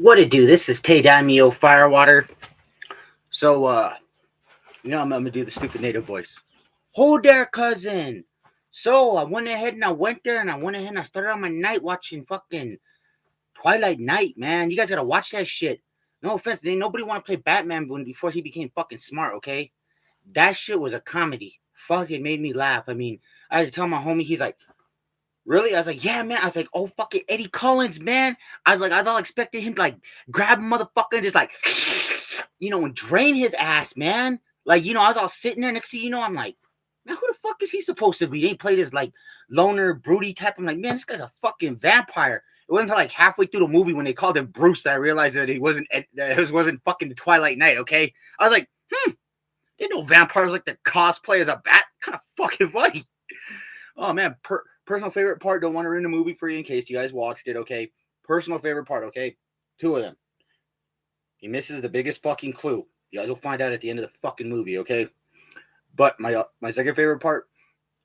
What it do? This is Tay Daimyo Firewater. So, I'm gonna do the stupid native voice. Hold there, cousin. So I went ahead and I went there and I went ahead and I started on my night watching fucking Twilight Night, man. You guys gotta watch that shit. No offense, nobody want to play Batman before he became fucking smart, okay? That shit was a comedy. Fuck, it made me laugh. I mean, I had to tell my homie, he's like, really? I was like, yeah, man. I was like, oh, fucking Eddie Collins, man. I was all expecting him to, like, grab a motherfucker and just, like, and drain his ass, man. Like, I was all sitting there. Next thing you know, I'm like, man, who the fuck is he supposed to be? They play this, like, loner, broody type. I'm like, man, this guy's a fucking vampire. It wasn't until, like, halfway through the movie when they called him Bruce that I realized that it wasn't fucking the Twilight Night, okay? I was like, didn't know vampires like to cosplay as a bat. Kind of fucking funny. Oh, man, personal favorite part, don't want to ruin the movie for you in case you guys watched it, okay? Personal favorite part, okay? Two of them. He misses the biggest fucking clue. You guys will find out at the end of the fucking movie, okay? But my second favorite part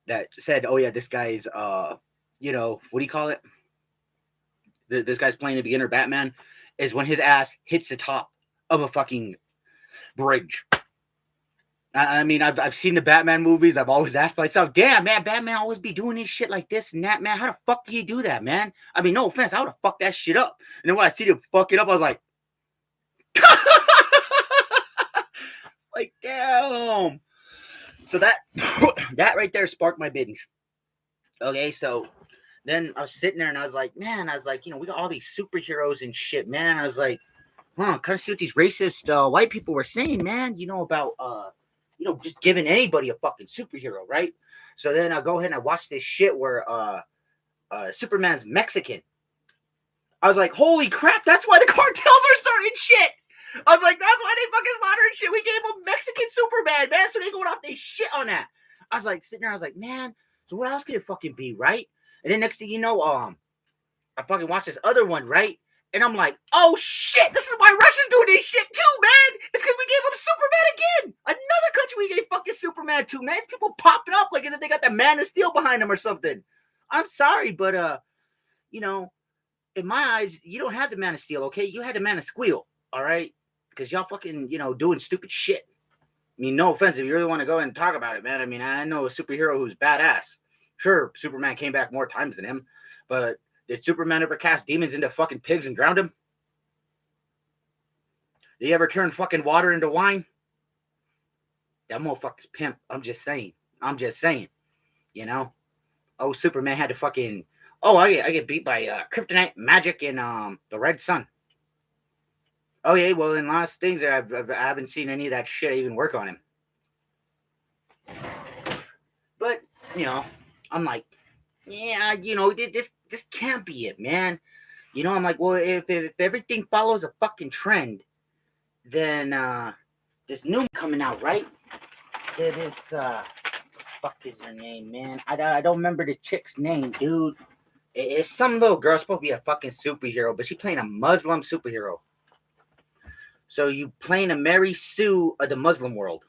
that said, oh yeah, this guy's, what do you call it? This guy's playing the beginner Batman, is when his ass hits the top of a fucking bridge. I mean, I've seen the Batman movies. I've always asked myself, damn, man, Batman always be doing this shit like this and that, man. How the fuck do you do that, man? I mean, no offense, I would have fucked that shit up. And then when I see him fuck it up, I was like, like, damn. So that right there sparked my binge. Okay, so then I was sitting there and I was like, we got all these superheroes and shit, man. I was like, kind of see what these racist white people were saying, man, about just giving anybody a fucking superhero, right? So then I'll go ahead and I watch this shit where Superman's Mexican. I was like, holy crap, that's why the cartels are starting shit. I was like, that's why they fucking slaughtering shit. We gave them Mexican Superman, man, so they going off they shit on that. I was like, sitting there, I was like, man, so what else could it fucking be, right? And then next thing you know, I fucking watched this other one, right? And I'm like, oh shit, this is why Russia's doing this shit too, man. It's because we gave them Superman again. Another country we gave fucking Superman to, man. It's people popping up like as if they got the Man of Steel behind them or something. I'm sorry, but, in my eyes, you don't have the Man of Steel, okay? You had the Man of Squeal, all right? Because y'all fucking, doing stupid shit. I mean, no offense, if you really want to go and talk about it, man. I mean, I know a superhero who's badass. Sure, Superman came back more times than him, but did Superman ever cast demons into fucking pigs and drowned them? Did he ever turn fucking water into wine? That motherfucker's pimp. I'm just saying. Oh, Superman had to fucking... Oh, I get beat by kryptonite, magic, and the Red Sun. Oh, yeah, well, in last things, I haven't seen any of that shit even work on him. But, I'm like, yeah, this can't be it, man. I'm like, well, if everything follows a fucking trend, then this new coming out, right? This fuck is her name, man? I don't remember the chick's name, dude. It's some little girl supposed to be a fucking superhero, but she's playing a Muslim superhero. So you playing a Mary Sue of the Muslim world.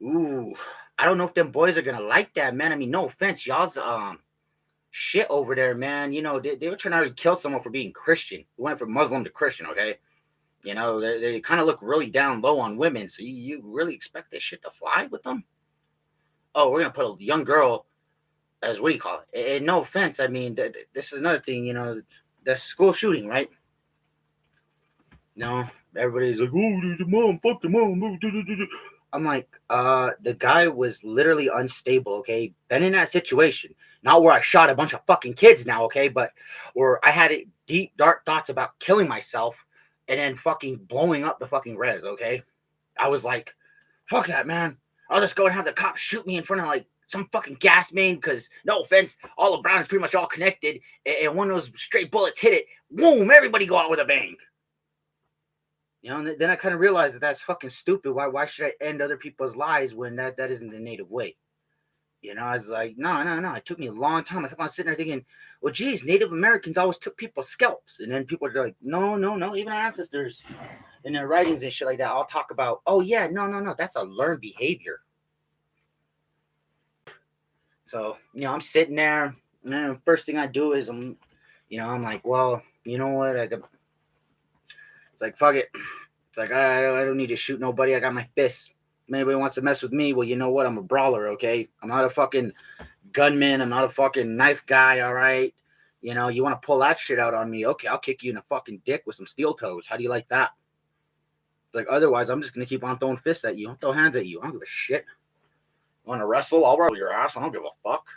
Ooh, I don't know if them boys are gonna like that, man. I mean, no offense, y'all's shit over there, man. They were trying to kill someone for being Christian. We went from Muslim to Christian, okay? They kind of look really down low on women. So you really expect this shit to fly with them? Oh, we're gonna put a young girl as, what do you call it? And no offense, I mean, this is another thing. The school shooting, right? No, everybody's like, oh, the mom, fuck the mom. I'm like, the guy was literally unstable, okay? Been in that situation. Not where I shot a bunch of fucking kids now, okay? But where I had deep, dark thoughts about killing myself and then fucking blowing up the fucking res, okay? I was like, fuck that, man. I'll just go and have the cops shoot me in front of, like, some fucking gas main because, no offense, all of Brown is pretty much all connected. And when those straight bullets hit it, boom, everybody go out with a bang. And then I kind of realized that that's fucking stupid. Why should I end other people's lives when that isn't the native way? I was like, no. It took me a long time. I kept on sitting there thinking, well, geez, Native Americans always took people's scalps. And then people are like, no. Even our ancestors in their writings and shit like that, I'll talk about, oh, yeah, no. That's a learned behavior. So, I'm sitting there. And first thing I do is I'm I'm like, well, you know what? It's like, fuck it. It's like, I don't need to shoot nobody. I got my fists. If anybody wants to mess with me, well, you know what? I'm a brawler, okay? I'm not a fucking gunman. I'm not a fucking knife guy, all right? You want to pull that shit out on me? Okay, I'll kick you in the fucking dick with some steel toes. How do you like that? Like, otherwise, I'm just going to keep on throwing fists at you. I'll throw hands at you. I don't give a shit. Want to wrestle? I'll wrestle your ass. I don't give a fuck.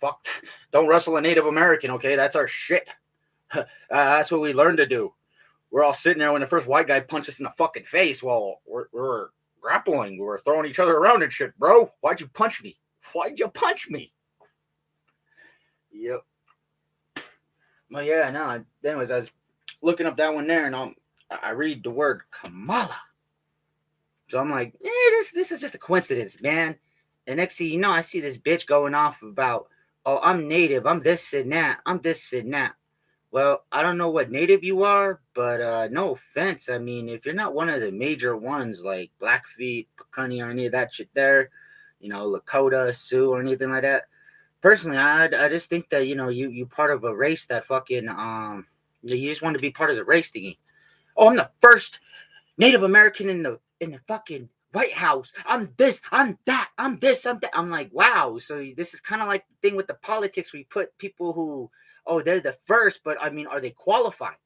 Fuck. Don't wrestle a Native American, okay? That's our shit. That's what we learned to do. We're all sitting there when the first white guy punched us in the fucking face. Well, we're grappling. We're throwing each other around and shit, bro. Why'd you punch me? Why'd you punch me? Yep. Well, yeah, no. Anyways, I was looking up that one there, and I read the word Kamala. So I'm like, this is just a coincidence, man. And next thing you know, I see this bitch going off about, oh, I'm Native. I'm this and that. I'm this and that. Well, I don't know what Native you are, but no offense. I mean, if you're not one of the major ones like Blackfeet, Pakunni, or any of that shit there, Lakota, Sioux, or anything like that. Personally, I just think that you part of a race that fucking you just want to be part of the race thingy. Oh, I'm the first Native American in the fucking White House. I'm this, I'm that, I'm this, I'm that. I'm like, wow. So this is kind of like the thing with the politics. We put people who, oh, they're the first, but I mean, are they qualified?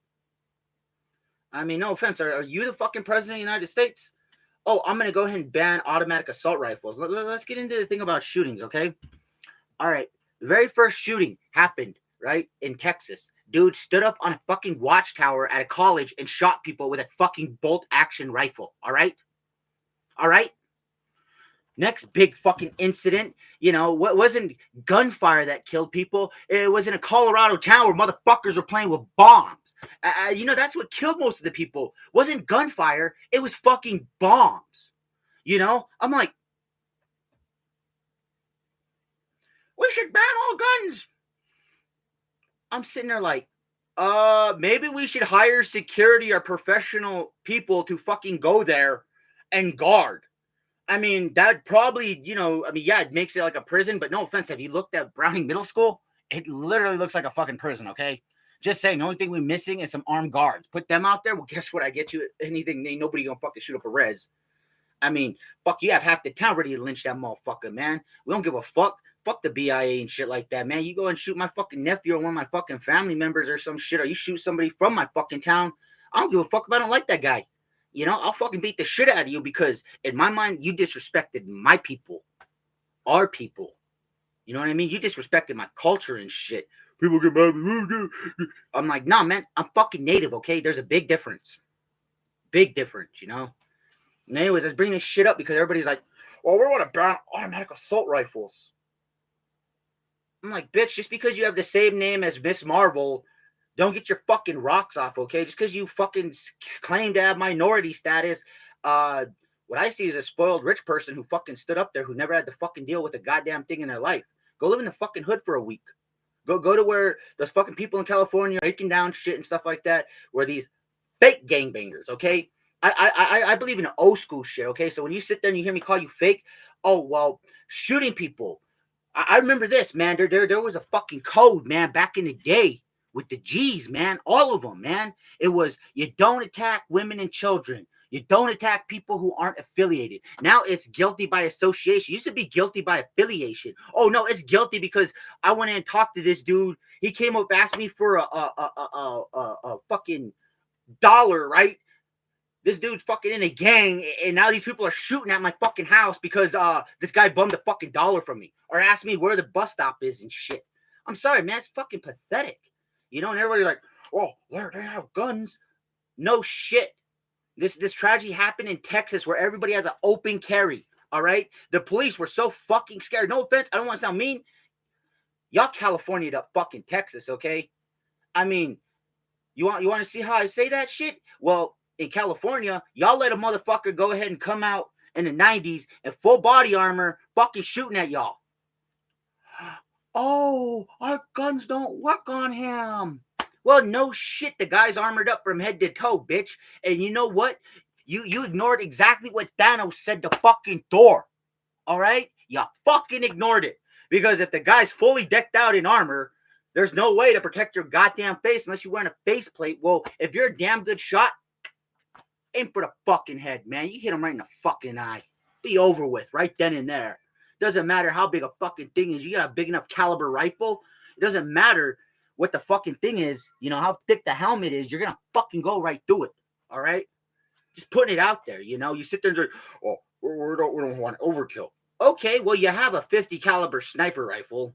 I mean, no offense. Are you the fucking president of the United States? Oh, I'm going to go ahead and ban automatic assault rifles. Let's get into the thing about shootings, okay? All right. The very first shooting happened, right, in Texas. Dude stood up on a fucking watchtower at a college and shot people with a fucking bolt action rifle. All right? All right? Next big fucking incident, what wasn't gunfire that killed people. It was in a Colorado town where motherfuckers were playing with bombs. That's what killed most of the people. It wasn't gunfire. It was fucking bombs. I'm like, we should ban all guns. I'm sitting there like, maybe we should hire security or professional people to fucking go there and guard. I mean, that probably, yeah, it makes it like a prison, but no offense. Have you looked at Browning Middle School? It literally looks like a fucking prison, okay? Just saying, the only thing we're missing is some armed guards. Put them out there, well, guess what? I get you anything, ain't nobody gonna fucking shoot up a res. I mean, fuck, you have half the town ready to lynch that motherfucker, man. We don't give a fuck. Fuck the BIA and shit like that, man. You go and shoot my fucking nephew or one of my fucking family members or some shit, or you shoot somebody from my fucking town. I don't give a fuck if I don't like that guy. I'll fucking beat the shit out of you because in my mind, you disrespected my people, our people. You know what I mean? You disrespected my culture and shit. People get mad at me. I'm like, nah, man, I'm fucking Native, okay? There's a big difference. Big difference, And anyways, I was bringing this shit up because everybody's like, well, we want to ban automatic assault rifles. I'm like, bitch, just because you have the same name as Miss Marvel, don't get your fucking rocks off, okay? Just because you fucking claim to have minority status, what I see is a spoiled rich person who fucking stood up there who never had to fucking deal with a goddamn thing in their life. Go live in the fucking hood for a week. Go to where those fucking people in California are breaking down shit and stuff like that, where these fake gangbangers, okay? I believe in old school shit, okay? So when you sit there and you hear me call you fake, oh, well, shooting people. I remember this, man. There was a fucking code, man, back in the day. With the G's, man, all of them, man. It was, you don't attack women and children. You don't attack people who aren't affiliated. Now it's guilty by association. It used to be guilty by affiliation. Oh no, it's guilty because I went in and talked to this dude. He came up, asked me for a fucking dollar, right? This dude's fucking in a gang, and now these people are shooting at my fucking house because this guy bummed a fucking dollar from me or asked me where the bus stop is and shit. I'm sorry, man. It's fucking pathetic. And everybody's like, oh, they have guns. No shit. This tragedy happened in Texas where everybody has an open carry. All right? The police were so fucking scared. No offense. I don't want to sound mean. Y'all California'd up fucking Texas, okay? I mean, you want to see how I say that shit? Well, in California, y'all let a motherfucker go ahead and come out in the 90s in full body armor fucking shooting at y'all. Oh, our guns don't work on him. Well, no shit. The guy's armored up from head to toe, bitch. And you know what? You ignored exactly what Thanos said to fucking Thor. All right? You fucking ignored it. Because if the guy's fully decked out in armor, There's no way to protect your goddamn face unless you're wearing a faceplate. Well, if you're a damn good shot, aim for the fucking head, man. You hit him right in the fucking eye. Be over with right then and there. Doesn't matter how big a fucking thing is. You got a big enough caliber rifle. It doesn't matter what the fucking thing is. You know, how thick the helmet is. You're going to fucking go right through it. All right? Just putting it out there, you know. You sit there and say, oh, we don't want overkill. Okay, well, you have a 50 caliber sniper rifle.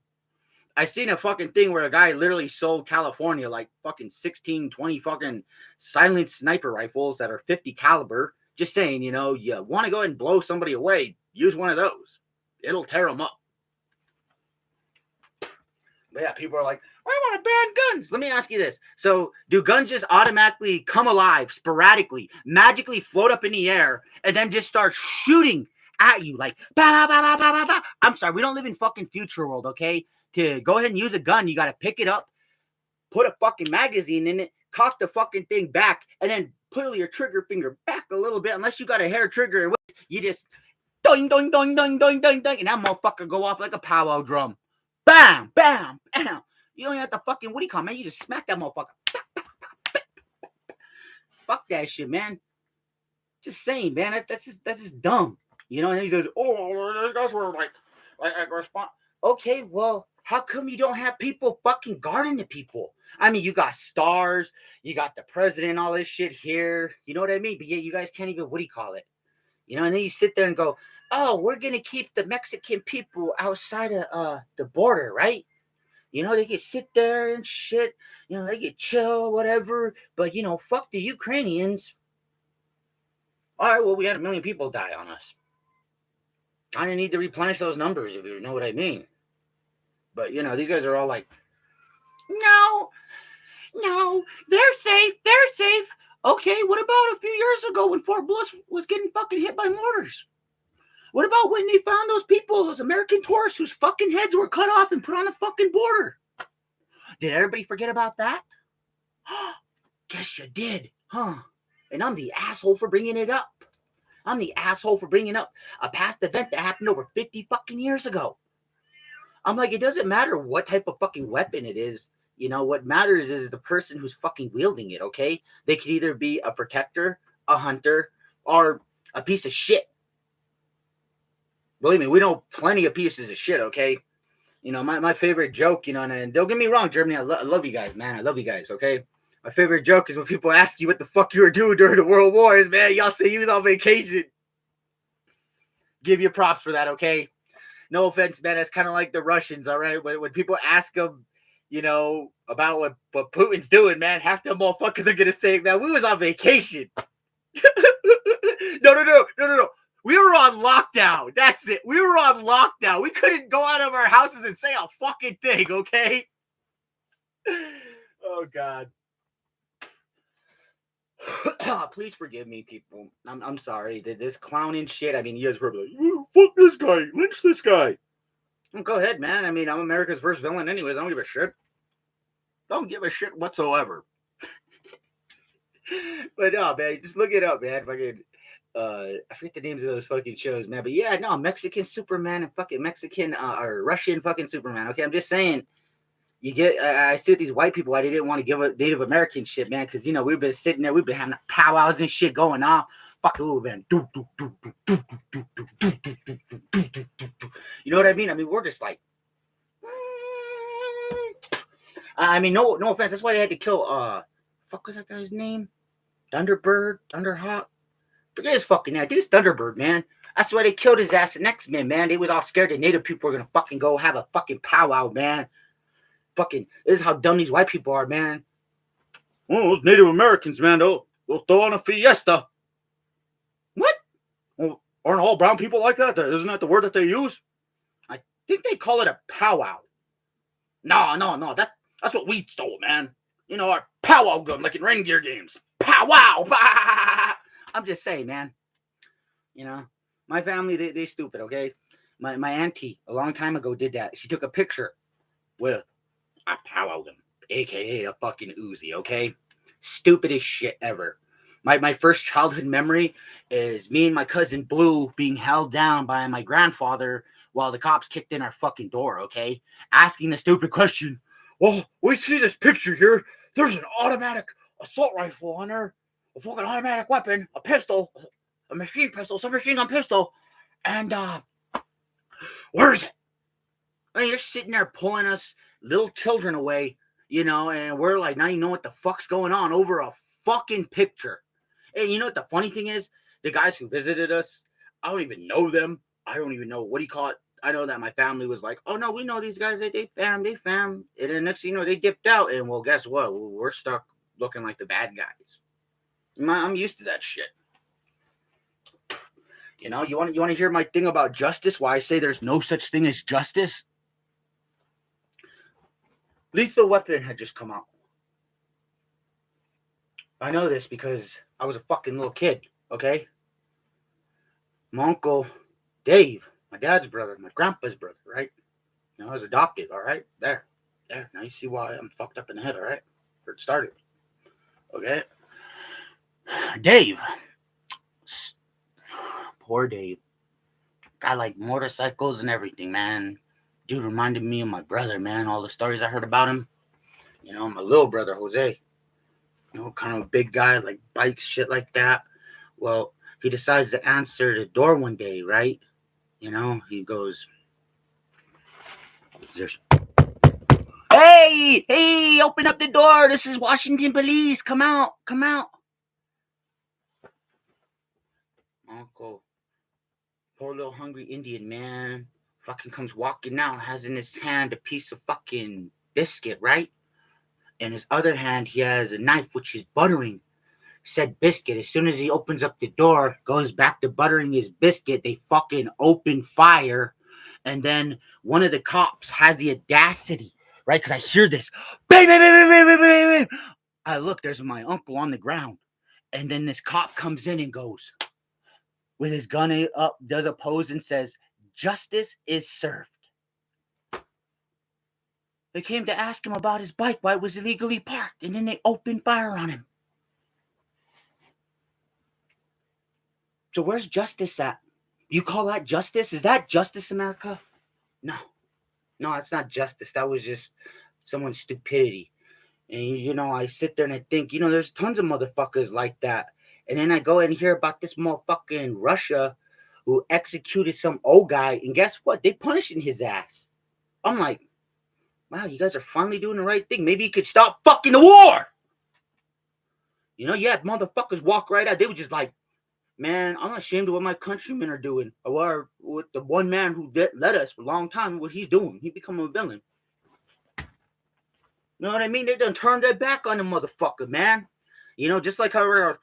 I seen a fucking thing where a guy literally sold California like fucking 16, 20 fucking silent sniper rifles that are 50 caliber. Just saying, you know, you want to go ahead and blow somebody away, use one of those. It'll tear them up. But yeah, people are like, I want to ban guns. Let me ask you this. So do guns just automatically come alive, sporadically, magically float up in the air, and then just start shooting at you like, bah, bah, bah, bah, bah, bah. I'm sorry, we don't live in fucking future world, okay? To go ahead and use a gun, you got to pick it up, put a fucking magazine in it, cock the fucking thing back, and then pull your trigger finger back a little bit. Unless you got a hair trigger, you just doing, doing, doing, doing, doing, doing, doing, and that motherfucker go off like a powwow drum. Bam, bam, bam. You don't have to fucking, what do you call it, man? You just smack that motherfucker. Fuck that shit, man. Just saying, man. That's just dumb. You know, and he says, oh, those guys were like respond. Okay, well, how come you don't have people fucking guarding the people? I mean, you got stars, you got the president, all this shit here. You know what I mean? But yeah, you guys can't even, what do you call it? You know, and then you sit there and go, oh, we're going to keep the Mexican people outside of the border, right? You know, they can sit there and shit. You know, they can chill, whatever. But, you know, fuck the Ukrainians. All right, well, we had 1 million people die on us. I didn't need to replenish those numbers, if you know what I mean. But, you know, these guys are all like, no, they're safe. Okay, what about a few years ago when Fort Bliss was getting fucking hit by mortars? What about when they found those people, those American tourists whose fucking heads were cut off and put on the fucking border? Did everybody forget about that? Guess you did, huh? And I'm the asshole for bringing it up. I'm the asshole for bringing up a past event that happened over 50 fucking years ago. I'm like, it doesn't matter what type of fucking weapon it is. You know, what matters is the person who's fucking wielding it, okay? They could either be a protector, a hunter, or a piece of shit. Believe me, we know plenty of pieces of shit, okay? You know, my favorite joke, you know, and don't get me wrong, Germany, I love you guys, man. I love you guys, okay? My favorite joke is when people ask you what the fuck you were doing during the World Wars, man. Y'all say you was on vacation. Give you props for that, okay? No offense, man. That's kind of like the Russians, all right? When people ask them, you know, about what Putin's doing, man, half them motherfuckers are going to say, man, we was on vacation. No. We were on lockdown. That's it. We were on lockdown. We couldn't go out of our houses and say a fucking thing, okay? Oh, God. Please forgive me, people. I'm sorry. This clowning shit, I mean, you guys were like, fuck this guy. Lynch this guy. Well, go ahead, man. I mean, I'm America's first villain anyways. I don't give a shit. Don't give a shit whatsoever. But no, man, just look it up, man. Fucking, I forget the names of those fucking shows, man. But yeah, no, Mexican Superman and fucking Mexican or Russian fucking Superman. Okay, I'm just saying. You get, I see with these white people why they didn't want to give a Native American shit, man. Because, you know, we've been sitting there, we've been having powwows and shit going on. Fuck, we've been you know what I mean? I mean, we're just like, I mean, no offense. That's why they had to kill, fuck was that guy's name? Thunderbird? Thunderhawk? Forget his fucking name. I think it's Thunderbird, man. That's why they killed his ass in X-Men, man. They was all scared that Native people were going to fucking go have a fucking powwow, man. Fucking, this is how dumb these white people are, man. Oh, those Native Americans, man, they'll throw on a fiesta. What? Well, aren't all brown people like that? Isn't that the word that they use? I think they call it a powwow. No. That's what we stole, man. You know, our powwow gun, like in reindeer games. Powwow! I'm just saying, man. You know, my family, they stupid, okay? My auntie, a long time ago, did that. She took a picture with a powwow gun, a.k.a. a fucking Uzi, okay? Stupidest shit ever. My first childhood memory is me and my cousin Blue being held down by my grandfather while the cops kicked in our fucking door, okay? Asking the stupid question, well, we see this picture here. There's an automatic assault rifle on there, a fucking automatic weapon, a pistol, a machine pistol, some machine gun pistol, and where is it? I mean, you're sitting there pulling us little children away, and we're like not even know what the fuck's going on over a fucking picture. And you know what the funny thing is? The guys who visited us, I don't even know them. I don't even know what do you call it. I know that my family was like, "Oh no, we know these guys. They fam. And then next thing you know, they dipped out. And well, guess what? We're stuck looking like the bad guys. I'm used to that shit. You want to hear my thing about justice? Why I say there's no such thing as justice? Lethal Weapon had just come out. I know this because I was a fucking little kid. Okay, my uncle Dave, my dad's brother, my grandpa's brother, right? I was adopted, all right? There. Now you see why I'm fucked up in the head, all right? Where it started. Okay? Dave. Poor Dave. Guy like motorcycles and everything, man. Dude reminded me of my brother, man. All the stories I heard about him. My little brother, Jose. Kind of a big guy, like bikes, shit like that. Well, he decides to answer the door one day, right? He goes, Hey, open up the door. This is Washington police. Come out. Uncle, poor little hungry Indian, man. Fucking comes walking out, has in his hand a piece of fucking biscuit, right? In his other hand, he has a knife which is buttering said biscuit. As soon as he opens up the door, goes back to buttering his biscuit, they fucking open fire. And then one of the cops has the audacity, right? Because I hear this. Bang, bang, bang, bang, bang, bang, bang. I look, there's my uncle on the ground. And then this cop comes in and goes, with his gun up, does a pose and says, justice is served. They came to ask him about his bike, why it was illegally parked, and then they opened fire on him. So where's justice at? You call that justice? Is that justice, America? No, it's not justice. That was just someone's stupidity. And, I sit there and I think, there's tons of motherfuckers like that. And then I go and hear about this motherfucker in Russia who executed some old guy. And guess what? They punishing his ass. I'm like, wow, you guys are finally doing the right thing. Maybe you could stop fucking the war. Motherfuckers walk right out. They were just like, man, I'm ashamed of what my countrymen are doing. Or with the one man who led us for a long time, what he's doing. He become a villain. You know what I mean? They done turned their back on the motherfucker, man. Just like how we're,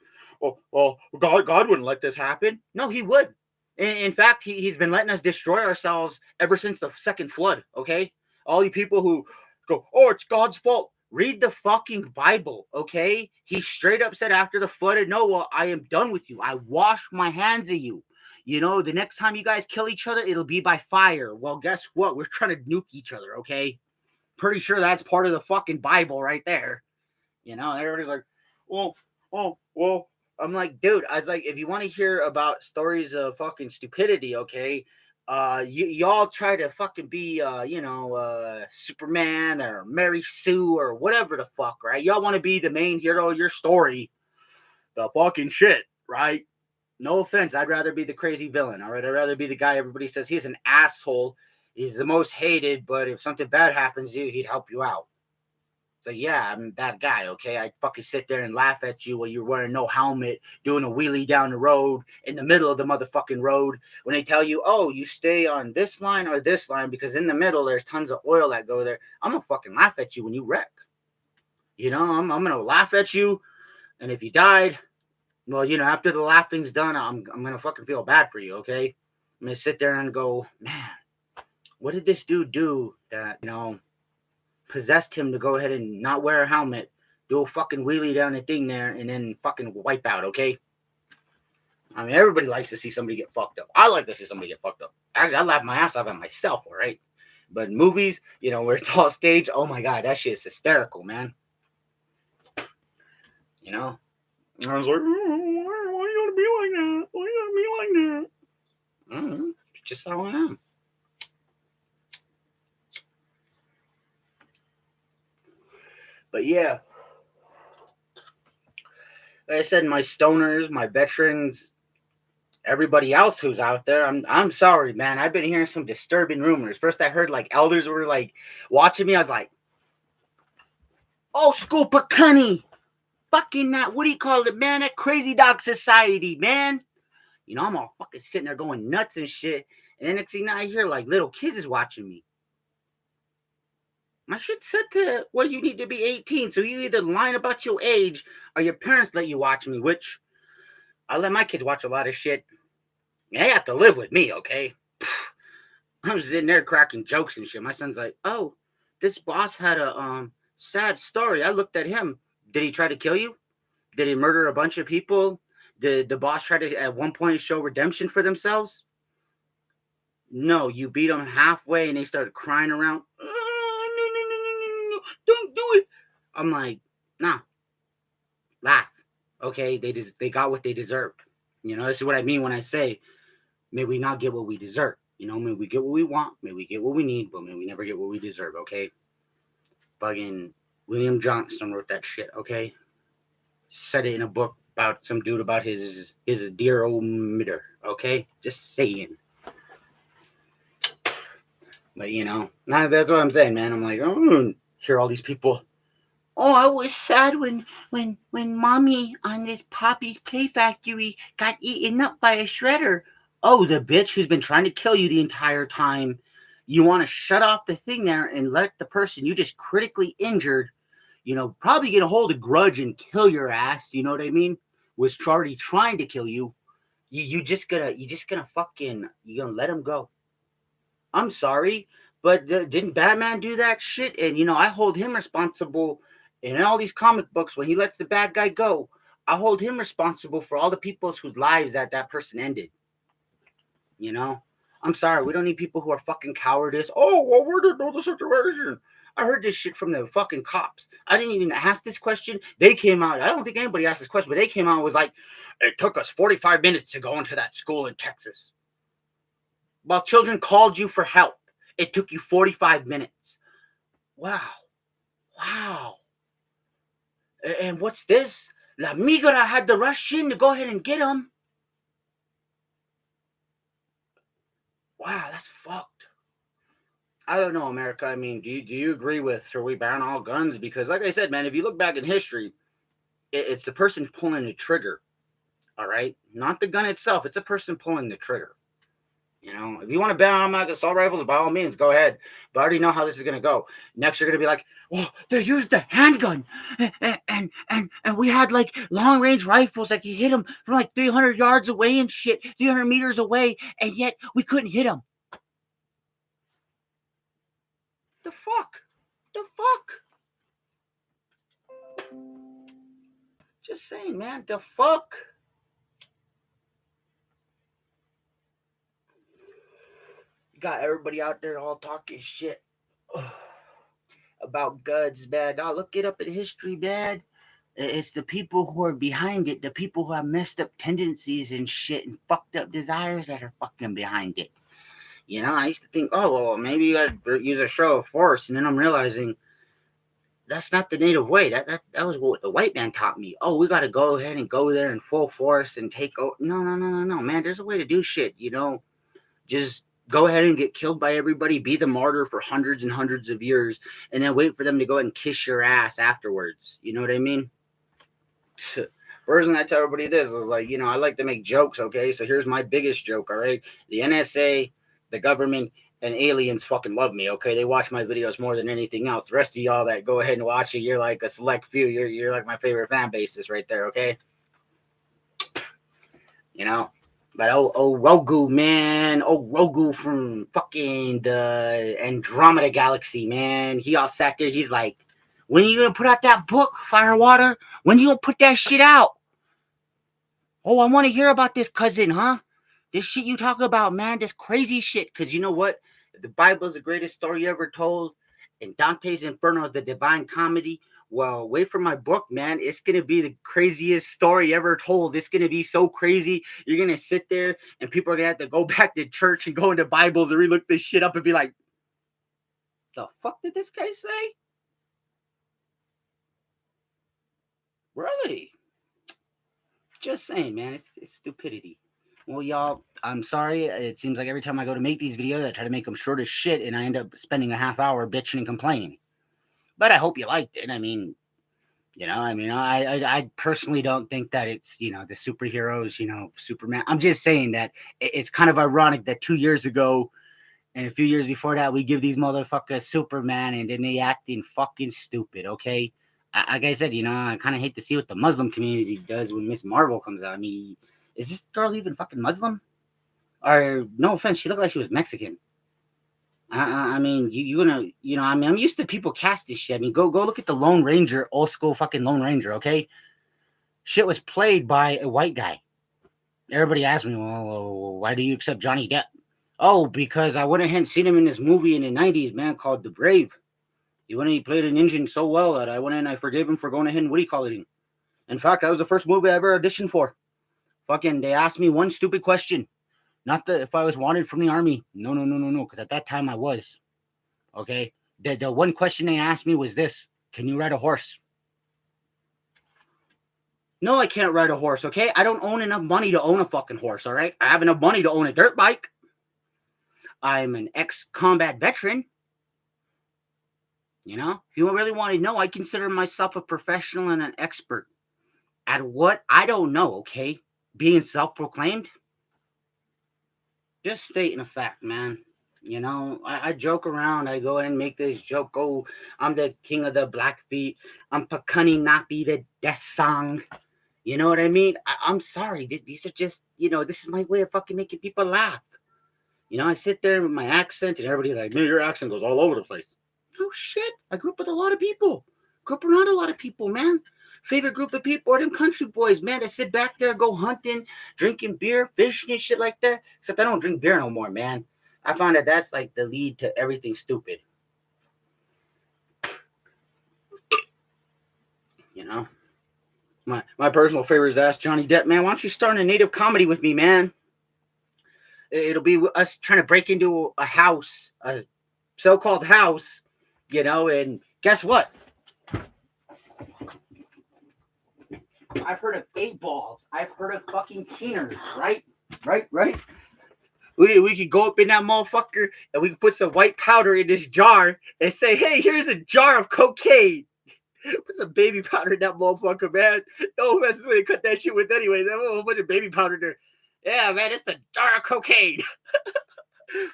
God wouldn't let this happen. No, he would. In fact, he's been letting us destroy ourselves ever since the second flood, okay? All you people who go, oh, it's God's fault. Read the fucking Bible, okay? He straight up said after the flood of Noah, I am done with you. I wash my hands of you. The next time you guys kill each other, it'll be by fire. Well, guess what? We're trying to nuke each other, okay? Pretty sure that's part of the fucking Bible right there. Everybody's like, well. I'm like, dude, I was like, if you want to hear about stories of fucking stupidity, okay, y'all try to fucking be, Superman or Mary Sue or whatever the fuck, right? Y'all want to be the main hero of your story. The fucking shit, right? No offense. I'd rather be the crazy villain, all right? I'd rather be the guy everybody says he's an asshole. He's the most hated, but if something bad happens to you, he'd help you out. So yeah, I'm that guy, okay? I'd fucking sit there and laugh at you while you're wearing no helmet, doing a wheelie down the road, in the middle of the motherfucking road, when they tell you, oh, you stay on this line or this line, because in the middle, there's tons of oil that go there. I'm gonna fucking laugh at you when you wreck. I'm gonna laugh at you, and if you died, well, after the laughing's done, I'm gonna fucking feel bad for you, okay? I'm gonna sit there and go, man, what did this dude do that, possessed him to go ahead and not wear a helmet, do a fucking wheelie down the thing there, and then fucking wipe out, okay? I mean, everybody likes to see somebody get fucked up. I like to see somebody get fucked up. Actually, I laugh my ass off at myself, all right? But in movies, where it's all staged, oh my God, that shit is hysterical, man. I was like, why you gotta be like that? Why you gotta be like that? I don't know. It's just how I am. But yeah, like I said, my stoners, my veterans, everybody else who's out there, I'm sorry, man. I've been hearing some disturbing rumors. First, I heard like elders were like watching me. I was like, "Oh, school Pacani, fucking that. What do you call it, man? That crazy dog society, man." You know, I'm all fucking sitting there going nuts and shit. And then next thing I hear like little kids is watching me. My shit's set to where you need to be 18. So you either line about your age or your parents let you watch me, which I let my kids watch a lot of shit. They have to live with me, okay? I'm sitting there cracking jokes and shit. My son's like, "Oh, this boss had a sad story." I looked at him. Did he try to kill you? Did he murder a bunch of people? Did the boss try to at one point show redemption for themselves? No, you beat them halfway and they started crying around. No, don't do it. I'm like, nah, laugh. Okay, they got what they deserved. You know, this is what I mean when I say, may we not get what we deserve. You know, may we get what we want, may we get what we need, but may we never get what we deserve, okay? Fucking William Johnston wrote that shit, okay? Said it in a book about some dude about his dear old mitter, okay? Just saying. But you know, that's what I'm saying, man. I'm like, oh, hear all these people. Oh, I was sad when mommy on this Poppy's Play Factory got eaten up by a shredder. Oh, the bitch who's been trying to kill you the entire time. You want to shut off the thing there and let the person you just critically injured, you know, probably get a hold of grudge and kill your ass. You know what I mean? Was already trying to kill you. You just gonna fucking you gonna let him go. I'm sorry, but didn't Batman do that shit? And you know, I hold him responsible in all these comic books when he lets the bad guy go. I hold him responsible for all the people whose lives that person ended. You know, I'm sorry, we don't need people who are fucking cowardice. Oh, well, we didn't know the situation. I heard this shit from the fucking cops. I didn't even ask this question. They came out. I don't think anybody asked this question, but they came out and was like, it took us 45 minutes to go into that school in Texas. While children called you for help, it took you 45 minutes. Wow. Wow. And what's this? La Migra had to rush in to go ahead and get him. Wow, that's fucked. I don't know, America. I mean, do you agree with should we ban all guns? Because like I said, man, if you look back in history, it's the person pulling the trigger. All right? Not the gun itself. It's a person pulling the trigger. You know, if you want to ban automatic assault rifles, by all means, go ahead. But I already know how this is going to go. Next, you're going to be like, well, they used the handgun. And we had like long range rifles that you hit them from like 300 yards away and shit, 300 meters away. And yet we couldn't hit them. The fuck? The fuck? Just saying, man. The fuck? Got everybody out there all talking shit about guns, man. Now look it up in history, man. It's the people who are behind it, the people who have messed up tendencies and shit and fucked up desires that are fucking behind it. You know, I used to think, oh, well, maybe you gotta use a show of force, and then I'm realizing that's not the native way. That was what the white man taught me. Oh, we gotta go ahead and go there in full force and take over. No, man. There's a way to do shit. You know, just go ahead and get killed by everybody, be the martyr for hundreds and hundreds of years, and then wait for them to go ahead and kiss your ass afterwards. You know what I mean? The reason I tell everybody this is like, you know, I like to make jokes, okay? So here's my biggest joke, all right? The NSA, the government, and aliens fucking love me, okay? They watch my videos more than anything else. The rest of y'all that go ahead and watch it, you're like a select few. You're like my favorite fan bases right there, okay? You know? But oh Rogu, man. Oh Rogu from fucking the Andromeda Galaxy, man. He all sat there. He's like, when are you gonna put out that book, Firewater? When are you gonna put that shit out? Oh, I want to hear about this, cousin, huh? This shit you talk about, man. This crazy shit. Because you know what? The Bible is the greatest story ever told. And Dante's Inferno is the divine comedy. Well, wait for my book, man. It's going to be the craziest story ever told. It's going to be so crazy. You're going to sit there and people are going to have to go back to church and go into Bibles and relook this shit up and be like, the fuck did this guy say? Really? Just saying, man. It's stupidity. Well, y'all, I'm sorry. It seems like every time I go to make these videos, I try to make them short as shit, and I end up spending a half hour bitching and complaining. But I hope you liked it. I mean, I personally don't think that it's, the superheroes, Superman. I'm just saying that it's kind of ironic that 2 years ago and a few years before that, we give these motherfuckers Superman and then they acting fucking stupid, okay? Like I said, I kind of hate to see what the Muslim community does when Miss Marvel comes out. I mean, is this girl even fucking Muslim? Or, no offense, she looked like she was Mexican. I mean, you gonna, I mean, I'm used to people cast this shit. I mean, go look at the Lone Ranger, old school fucking Lone Ranger, okay? Shit was played by a white guy. Everybody asked me, well, why do you accept Johnny Depp? Oh, because I went ahead and seen him in this movie in the 90s, man, called The Brave. He went and he played an Indian so well that I went in and I forgave him for going ahead and what do you call it? In fact, that was the first movie I ever auditioned for. Fucking, they asked me one stupid question. Not if I was wanted from the army. No. Because at that time I was. Okay? The one question they asked me was this. Can you ride a horse? No, I can't ride a horse, okay? I don't own enough money to own a fucking horse, all right? I have enough money to own a dirt bike. I'm an ex-combat veteran. If you really want to know, I consider myself a professional and an expert. At what? I don't know, okay? Being self-proclaimed? Just stating a fact, man. I joke around. I go and make this joke. Oh, I'm the king of the Blackfeet. I'm Pakani Napi, the death song. You know what I mean? I'm sorry. These are just, this is my way of fucking making people laugh. I sit there with my accent and everybody's like, man, your accent goes all over the place. Oh, shit. I grew up with a lot of people. Grew up around a lot of people, man. Favorite group of people are them country boys, man, that sit back there, go hunting, drinking beer, fishing and shit like that. Except I don't drink beer no more, man. I found that that's like the lead to everything stupid. My personal favorite is Ask Johnny Depp, man. Why don't you start a native comedy with me, man? It'll be us trying to break into a house, a so-called house, and guess what? I've heard of 8-balls. I've heard of fucking keeners, right? Right? We could go up in that motherfucker and we can put some white powder in this jar and say, hey, here's a jar of cocaine. Put some baby powder in that motherfucker, man. No, that's the way they cut that shit with anyways. That whole bunch of baby powder there. Yeah, man, it's the jar of cocaine.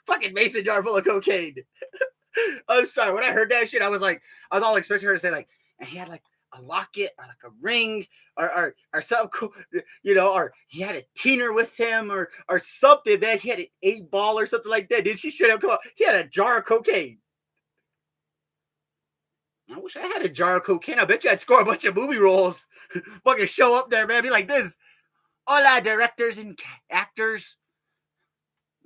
Fucking mason jar full of cocaine. I'm sorry. When I heard that shit, I was all expecting her to say, like, and he had like a locket or like a ring or something cool, or he had a teener with him or something, man. He had an 8-ball or something like that. Did she straight up come out? He had a jar of cocaine. I wish I had a jar of cocaine. I bet you I'd score a bunch of movie roles. Fucking show up there, man. Be like this. Hola, directors and actors.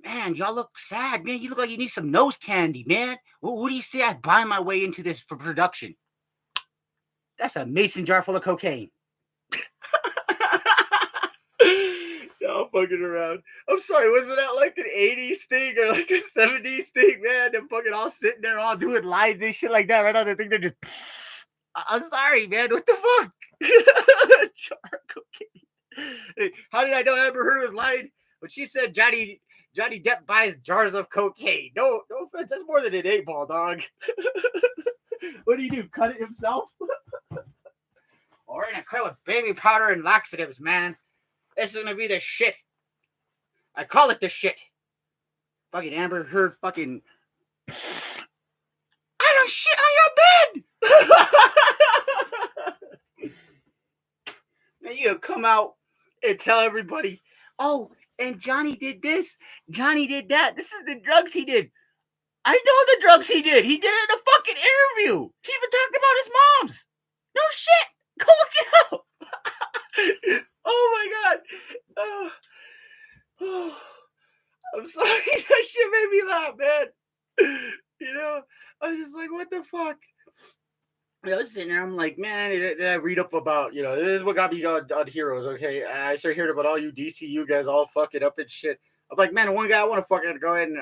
Man, y'all look sad, man. You look like you need some nose candy, man. What do you say I buy my way into this for production? That's a mason jar full of cocaine. Y'all fucking around. I'm sorry, wasn't that like an 80s thing or like a 70s thing, man? They're fucking all sitting there all doing lines and shit like that. Right now, they think they're just... I'm sorry, man. What the fuck? Jar of cocaine. How did I know I ever heard of his line? When she said Johnny Depp buys jars of cocaine. No offense, that's more than an 8-ball, dog. What do you do? Cut it himself? Or in a cut with baby powder and laxatives, man. This is gonna be the shit. I call it the shit. Fucking Amber Heard fucking... I don't shit on your bed! Now you come out and tell everybody, oh, and Johnny did this, Johnny did that. This is the drugs he did. I know the drugs he did. He did it in a fucking interview. He even talked about his mom's. No shit. Go look it up. Oh my god. Oh, I'm sorry. That shit made me laugh, man. I was just like, what the fuck? I was sitting there, I'm like, man, I read up about, this is what got me on Heroes, okay? I started hearing about all you DCU guys all fucking up and shit. I'm like, man, the one guy I want to fucking go ahead and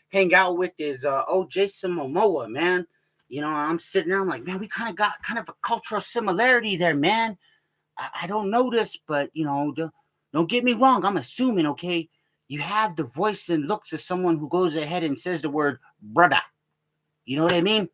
hang out with is Jason Momoa, man. I'm sitting there, I'm like, man, we kind of got kind of a cultural similarity there, man. I don't know this, but don't get me wrong. I'm assuming, okay, you have the voice and looks of someone who goes ahead and says the word brother. You know what I mean?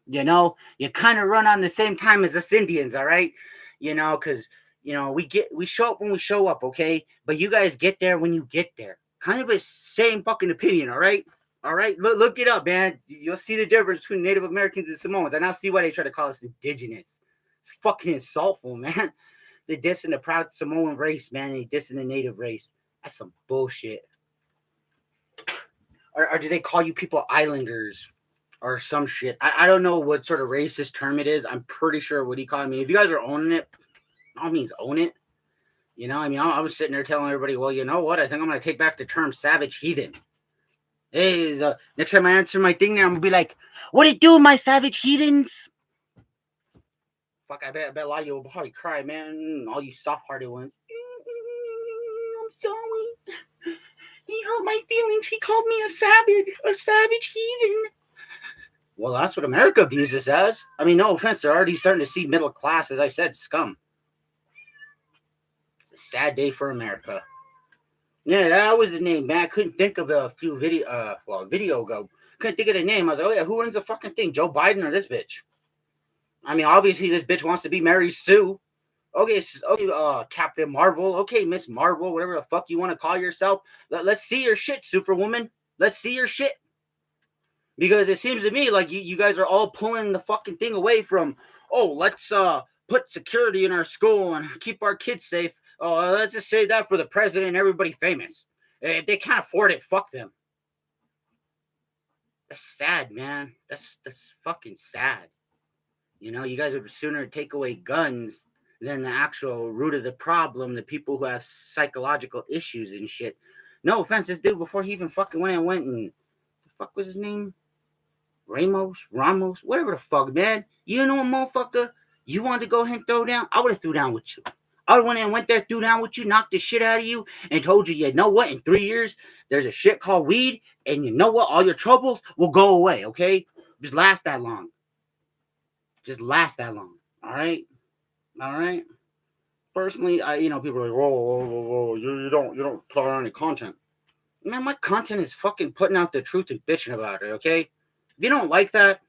You kind of run on the same time as us Indians, all right? Because we show up when we show up, okay? But you guys get there when you get there. Kind of a same fucking opinion, all right? All right, look it up, man. You'll see the difference between Native Americans and Samoans. I now see why they try to call us indigenous. It's fucking insultful, man. They're dissing the proud Samoan race, man. They dissing the native race. That's some bullshit. Or do they call you people islanders or some shit? I don't know what sort of racist term it is. I'm pretty sure what he called me. If you guys are owning it, by all means own it. I was sitting there telling everybody, well, you know what? I think I'm going to take back the term savage heathen. Hey, next time I answer my thing there, I'm going to be like, what it do, my savage heathens? Fuck, I bet a lot of you will probably cry, man. All you soft-hearted ones. I'm sorry. He hurt my feelings. He called me a savage heathen. Well, that's what America views us as. I mean, no offense, they're already starting to see middle class, as I said, scum. It's a sad day for America. Yeah, that was the name, man. I couldn't think of a video ago. Couldn't think of the name. I was like, oh yeah, who runs the fucking thing? Joe Biden or this bitch? I mean, obviously this bitch wants to be Mary Sue. Okay, Captain Marvel. Okay, Miss Marvel, whatever the fuck you want to call yourself. Let's see your shit, Superwoman. Let's see your shit. Because it seems to me like you guys are all pulling the fucking thing away from, let's put security in our school and keep our kids safe. Let's just say that for the president and everybody famous. If they can't afford it, fuck them. That's sad, man. That's fucking sad. You guys would sooner take away guns than the actual root of the problem, the people who have psychological issues and shit. No offense, this dude, before he even fucking went and the fuck was his name? Ramos, whatever the fuck, man. You know, motherfucker, you wanted to go ahead and throw down? I would have threw down with you. I would have went there, threw down with you, knocked the shit out of you, and told you, you know what, in 3 years, there's a shit called weed, and you know what, all your troubles will go away, okay? Just last that long. All right? All right? Personally, people are like, whoa, you don't put on any content. Man, my content is fucking putting out the truth and bitching about it, okay? If you don't like that,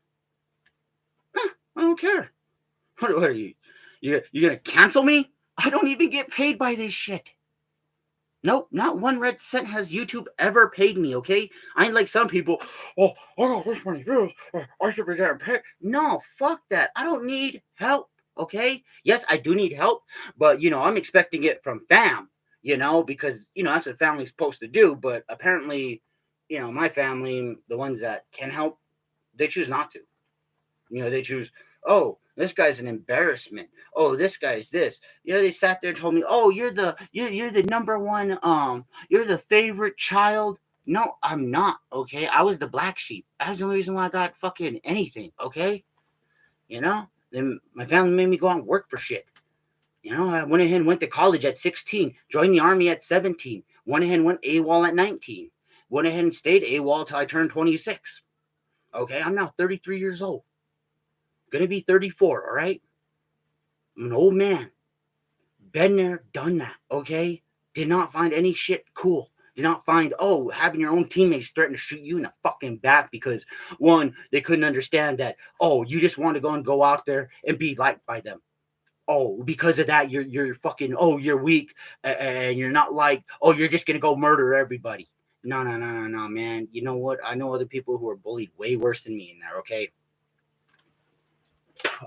I don't care. What are you? You gonna cancel me? I don't even get paid by this shit. Nope, not 1 red cent has YouTube ever paid me, okay? I ain't like some people, I got this many views, I should be getting paid. No, fuck that. I don't need help, okay? Yes, I do need help, but, I'm expecting it from fam, because, that's what family's supposed to do, but apparently, my family, the ones that can help, they choose not to. They choose, this guy's an embarrassment. Oh, this guy's this. They sat there and told me, you're the number one, you're the favorite child. No, I'm not, okay? I was the black sheep. That was the only reason why I got fucking anything, okay? Then my family made me go out and work for shit. I went ahead and went to college at 16, joined the army at 17, went ahead and went AWOL at 19, went ahead and stayed AWOL until I turned 26. Okay, I'm now 33 years old. Gonna be 34, all right? I'm an old man. Been there, done that, okay? Did not find any shit cool. Did not find, having your own teammates threaten to shoot you in the fucking back because, one, they couldn't understand that, you just want to go out there and be liked by them. Because of that, you're fucking, you're weak and you're not liked. You're just gonna go murder everybody. No, man. You know what? I know other people who are bullied way worse than me in there, okay?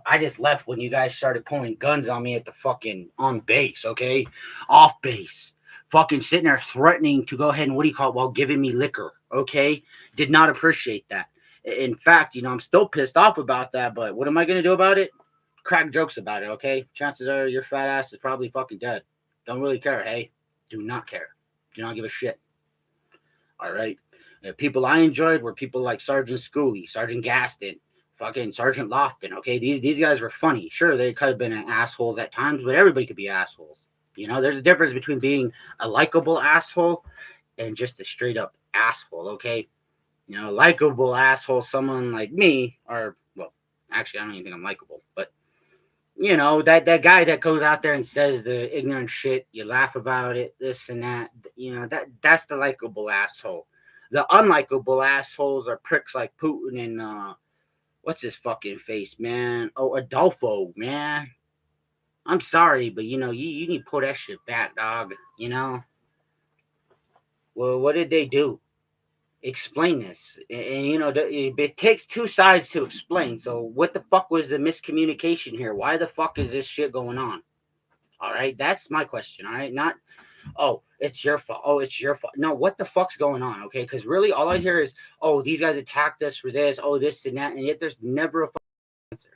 I just left when you guys started pulling guns on me at the fucking on base, okay? Off base. Fucking sitting there threatening to go ahead and while giving me liquor, okay? Did not appreciate that. In fact, I'm still pissed off about that, but what am I going to do about it? Crack jokes about it, okay? Chances are your fat ass is probably fucking dead. Don't really care, hey? Do not care. Do not give a shit. All right? People I enjoyed were people like Sergeant Schooley, Sergeant Gaston, fucking Sergeant Lofton, okay? These guys were funny. Sure, they could have been assholes at times, but everybody could be assholes. There's a difference between being a likable asshole and just a straight up asshole, okay? Likable asshole, someone like me, or, well, actually, I don't even think I'm likable, but You know, that guy that goes out there and says the ignorant shit, you laugh about it, this and that. You know, that's the likable asshole. The unlikable assholes are pricks like Putin and what's his fucking face, man? Oh, Adolfo, man. I'm sorry, but you know, you need to pull that shit back, dog. You know? Well, what did they do? Explain this. And you know, it takes two sides to explain. So what the fuck was the miscommunication here? Why the fuck is this shit going on? All right, that's my question. All right, not oh, it's your fault. Oh, it's your fault. No, what the fuck's going on? Okay, because really, all I hear is, oh, these guys attacked us for this, oh, this and that, and yet there's never a answer.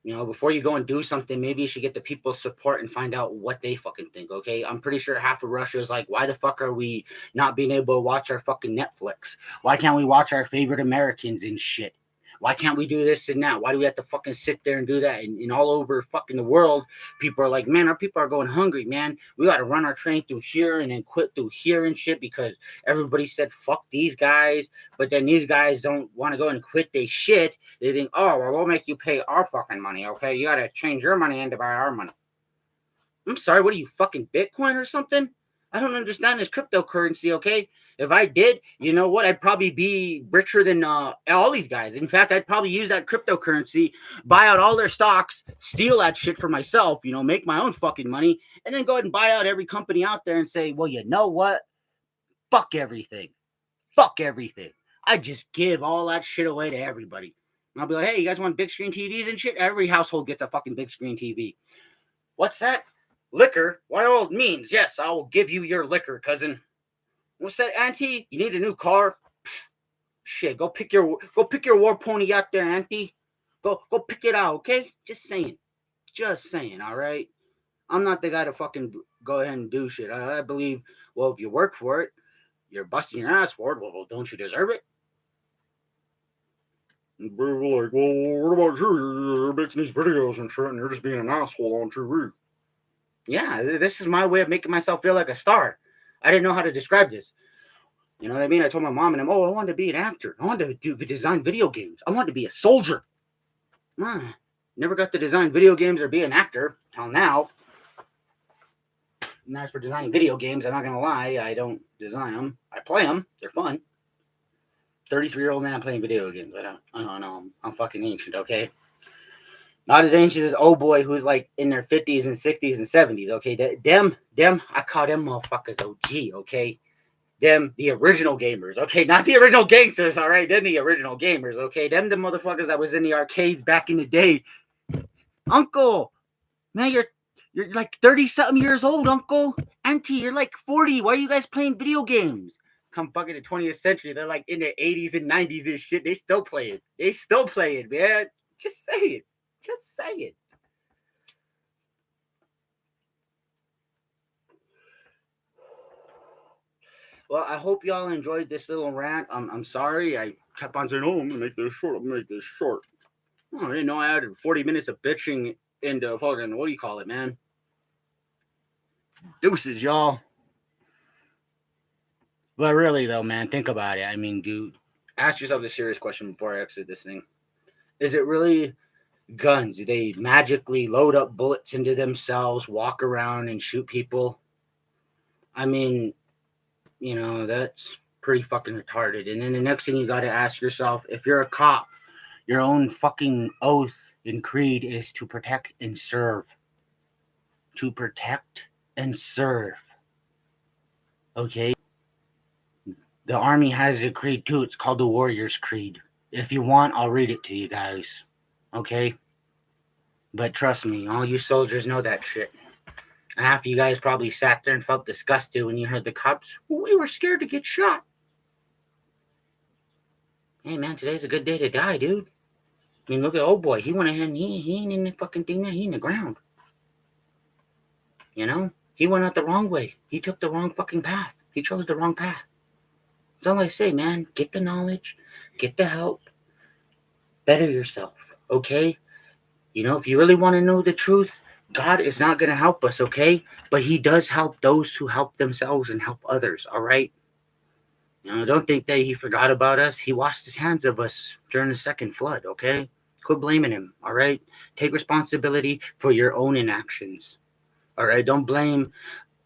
You know, before you go and do something, maybe you should get the people's support and find out what they fucking think. Okay, I'm pretty sure half of Russia is like, why the fuck are we not being able to watch our fucking Netflix? Why can't we watch our favorite Americans and shit? Why can't we do this and that? Why do we have to fucking sit there and do that? And all over fucking the world, people are like, man, our people are going hungry, man. We got to run our train through here and then quit through here and shit because everybody said, fuck these guys. But then these guys don't want to go and quit their shit. They think, oh, well, we'll make you pay our fucking money, okay? You got to change your money in to buy our money. I'm sorry, what are you, fucking Bitcoin or something? I don't understand this cryptocurrency, okay? If I did, you know what? I'd probably be richer than all these guys. In fact, I'd probably use that cryptocurrency, buy out all their stocks, steal that shit for myself, you know, make my own fucking money, and then go ahead and buy out every company out there and say, well, you know what? Fuck everything. Fuck everything. I just give all that shit away to everybody. And I'll be like, hey, you guys want big screen TVs and shit? Every household gets a fucking big screen TV. What's that? Liquor? By all means, yes, I will give you your liquor, cousin. What's that, auntie? You need a new car? Psh, shit, go pick your war pony out there, auntie. Go pick it out, okay? Just saying. Just saying, all right? I'm not the guy to fucking go ahead and do shit. I believe, well, if you work for it, you're busting your ass for it. Well, don't you deserve it? And people are like, well, what about you? You're making these videos and shit, and you're just being an asshole on TV. Yeah, this is my way of making myself feel like a star. I didn't know how to describe this. You know what I mean? I told my mom and them, oh, I wanted to be an actor. I wanted to design video games. I wanted to be a soldier. Never got to design video games or be an actor till now. And as for designing video games, I'm not going to lie. I don't design them. I play them. They're fun. 33-year-old man playing video games. I don't know. I'm fucking ancient, okay? Not as ancient as old boy who's like in their 50s and 60s and 70s, okay? Them, I call them motherfuckers OG, okay? Them, the original gamers, okay? Not the original gangsters, all right? Them, the original gamers, okay? Them, the motherfuckers that was in the arcades back in the day. Uncle, man, you're like 30-something years old, uncle. Auntie, you're like 40. Why are you guys playing video games? Come fucking the 20th century, they're like in their 80s and 90s and shit. They still play it. They still play it, man. Just say it. Just say it. Well, I hope y'all enjoyed this little rant. I'm sorry. I kept on saying, oh, I'm going to make this short. I'm going to make this short. Oh, I didn't know I added 40 minutes of bitching into fucking, what do you call it, man? Deuces, y'all. But really, though, man, think about it. I mean, dude, ask yourself a serious question before I exit this thing. Is it really guns? Do they magically load up bullets into themselves, walk around and shoot people? I mean, you know, that's pretty fucking retarded. And then the next thing you got to ask yourself, if you're a cop, your own fucking oath and creed is to protect and serve. To protect and serve. Okay? The Army has a creed too. It's called the Warrior's Creed. If you want, I'll read it to you guys. Okay? But trust me, all you soldiers know that shit. And after you guys probably sat there and felt disgusted when you heard the cops, we were scared to get shot. Hey man, today's a good day to die, dude. I mean, look at old boy. He went ahead and he ain't in the fucking thing there. He in the ground. You know? He went out the wrong way. He took the wrong fucking path. He chose the wrong path. That's all I say, man. Get the knowledge. Get the help. Better yourself. Okay? You know, if you really want to know the truth, God is not going to help us, okay? But he does help those who help themselves and help others, all right? You know, don't think that he forgot about us. He washed his hands of us during the second flood, okay? Quit blaming him, all right? Take responsibility for your own inactions, all right? Don't blame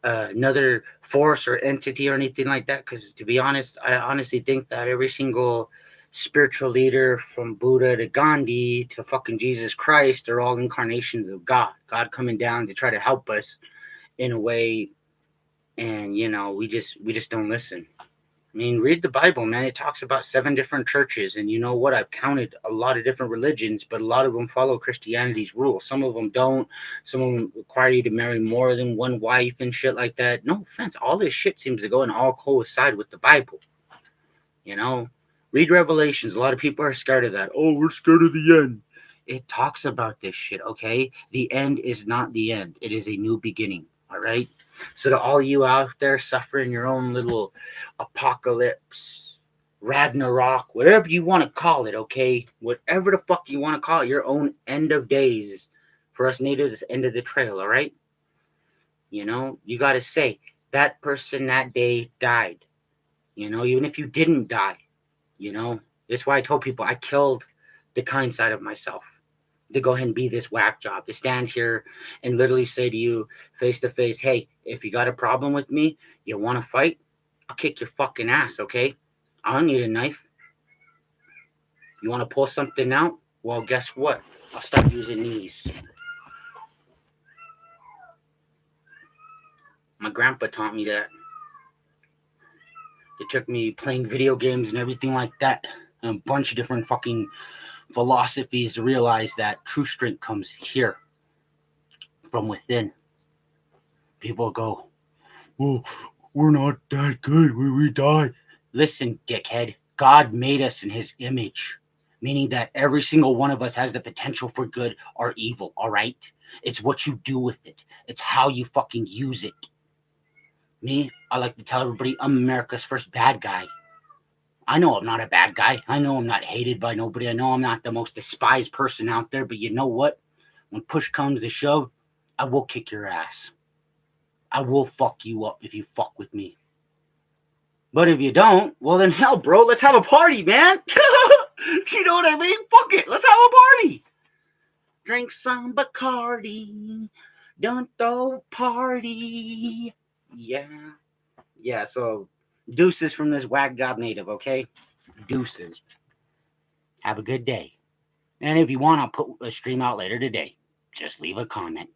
another force or entity or anything like that, because to be honest, I honestly think that every single spiritual leader from Buddha to Gandhi to fucking Jesus Christ are all incarnations of God coming down to try to help us in a way. And we just don't listen. I mean, read the Bible, man. It talks about 7 different churches, and you know what? I've counted a lot of different religions, but a lot of them follow Christianity's rules. Some of them don't. Some of them require you to marry more than one wife and shit like that. No offense, all this shit seems to go and all coincide with the Bible. You know, read Revelations. A lot of people are scared of that. Oh, we're scared of the end. It talks about this shit, okay? The end is not the end. It is a new beginning, all right? So to all you out there suffering your own little apocalypse, Ragnarok, whatever you want to call it, okay? Whatever the fuck you want to call it, your own end of days. For us natives, it's end of the trail, all right? You got to say, that person that day died. Even if you didn't die, that's why I told people I killed the kind side of myself to go ahead and be this whack job, to stand here and literally say to you face to face, hey, if you got a problem with me, you want to fight, I'll kick your fucking ass, okay? I don't need a knife. You want to pull something out? Well, guess what? I'll start using these. My grandpa taught me that. It took me playing video games and everything like that, and a bunch of different fucking philosophies to realize that true strength comes here from within. People go, well, we're not that good. We die. Listen, dickhead. God made us in his image, meaning that every single one of us has the potential for good or evil, all right? It's what you do with it. It's how you fucking use it. Me, I like to tell everybody I'm America's first bad guy. I know I'm not a bad guy. I know I'm not hated by nobody. I know I'm not the most despised person out there, but you know what? When push comes to shove, I will kick your ass. I will fuck you up if you fuck with me. But if you don't, well then hell, bro, let's have a party, man. You know what I mean? Fuck it, let's have a party. Drink some Bacardi. Don't throw a party. Yeah. Yeah, so deuces from this whack job native, okay? Deuces. Have a good day. And if you want, I'll put a stream out later today. Just leave a comment.